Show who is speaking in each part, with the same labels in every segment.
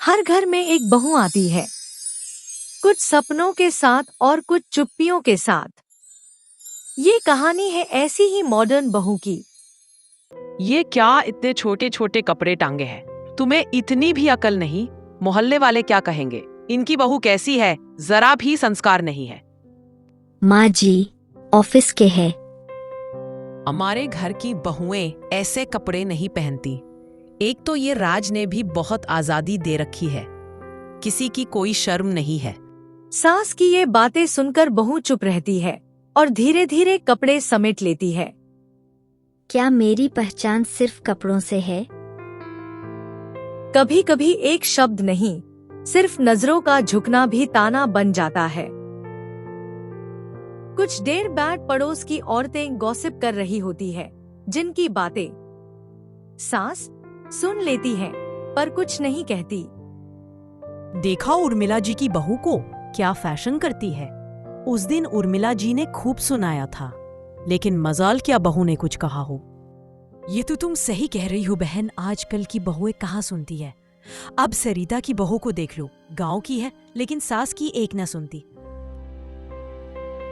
Speaker 1: हर घर में एक बहू आती है, कुछ सपनों के साथ और कुछ चुप्पियों के साथ। ये कहानी है ऐसी ही मॉडर्न बहू की।
Speaker 2: ये क्या इतने छोटे छोटे कपड़े टांगे हैं? तुम्हें इतनी भी अकल नहीं? मोहल्ले वाले क्या कहेंगे? इनकी बहू कैसी है? जरा भी संस्कार नहीं है।
Speaker 3: माँ जी, ऑफिस के है।
Speaker 2: हमारे घर की बहुएं ऐसे कपड़े नहीं पहनती। एक तो ये राज ने भी बहुत आजादी दे रखी है, किसी की कोई शर्म नहीं है।
Speaker 1: सास की ये बातें सुनकर बहू चुप रहती है और धीरे धीरे कपड़े समेट लेती है।
Speaker 3: क्या मेरी पहचान सिर्फ कपड़ों से है?
Speaker 1: कभी कभी एक शब्द नहीं, सिर्फ नजरों का झुकना भी ताना बन जाता है। कुछ देर बाद पड़ोस की औरतें गॉसिप कर रही होती है, जिनकी बातें सास सुन लेती है पर कुछ नहीं कहती।
Speaker 4: देखा उर्मिला जी की बहू को, क्या फैशन करती है। उस दिन उर्मिला जी ने खूब सुनाया था, लेकिन मजाल क्या बहू ने कुछ कहा हो। ये तो तुम सही कह रही हो बहन, आजकल की बहुएं कहाँ सुनती है। अब सरिता की बहू को देख लो, गांव की है लेकिन सास की एक न सुनती।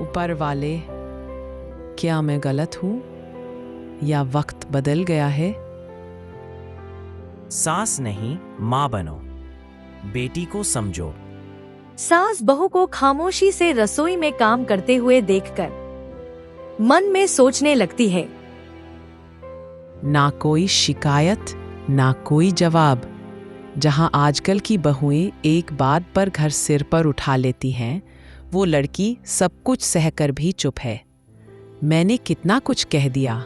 Speaker 2: ऊपर वाले, क्या मैं गलत हूँ या वक्त बदल गया है?
Speaker 5: सास नहीं, माँ बनो, बेटी को समझो।
Speaker 1: सास बहू को खामोशी से रसोई में काम करते हुए देखकर मन में सोचने लगती है।
Speaker 2: ना कोई शिकायत, ना कोई जवाब। जहां आजकल की बहुएं एक बात पर घर सिर पर उठा लेती हैं, वो लड़की सब कुछ सहकर भी चुप है। मैंने कितना कुछ कह दिया,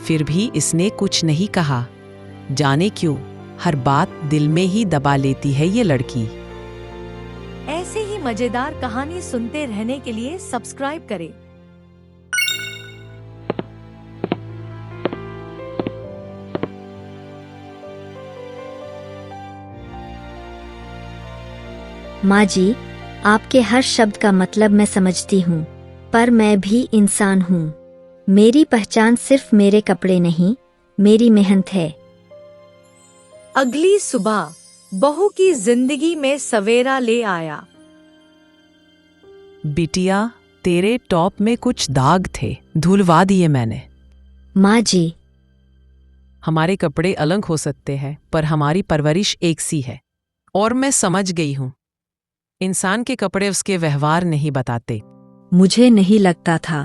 Speaker 2: फिर भी इसने कुछ नहीं कहा। जाने क्यों हर बात दिल में ही दबा लेती है ये लड़की।
Speaker 1: ऐसे ही मजेदार कहानी सुनते रहने के लिए सब्सक्राइब करें।
Speaker 3: माँ जी, आपके हर शब्द का मतलब मैं समझती हूँ, पर मैं भी इंसान हूँ। मेरी पहचान सिर्फ मेरे कपड़े नहीं, मेरी मेहनत है।
Speaker 1: अगली सुबह बहू की जिंदगी में सवेरा ले आया।
Speaker 2: बिटिया, तेरे टॉप में कुछ दाग थे, धुलवा दिए मैंने।
Speaker 3: माँ जी,
Speaker 2: हमारे कपड़े अलग हो सकते हैं, पर हमारी परवरिश एक सी है। और मैं समझ गई हूँ, इंसान के कपड़े उसके व्यवहार नहीं बताते।
Speaker 6: मुझे नहीं लगता था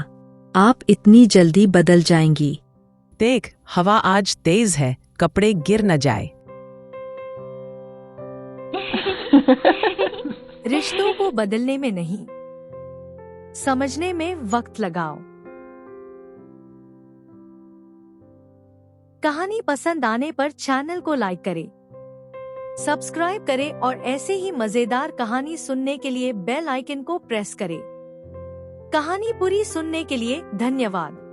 Speaker 6: आप इतनी जल्दी बदल जाएंगी।
Speaker 2: देख, हवा आज तेज है, कपड़े गिर न जाए।
Speaker 1: रिश्तों को बदलने में नहीं, समझने में वक्त लगाओ। कहानी पसंद आने पर चैनल को लाइक करें, सब्सक्राइब करें और ऐसे ही मजेदार कहानी सुनने के लिए बेल आइकन को प्रेस करें। कहानी पूरी सुनने के लिए धन्यवाद।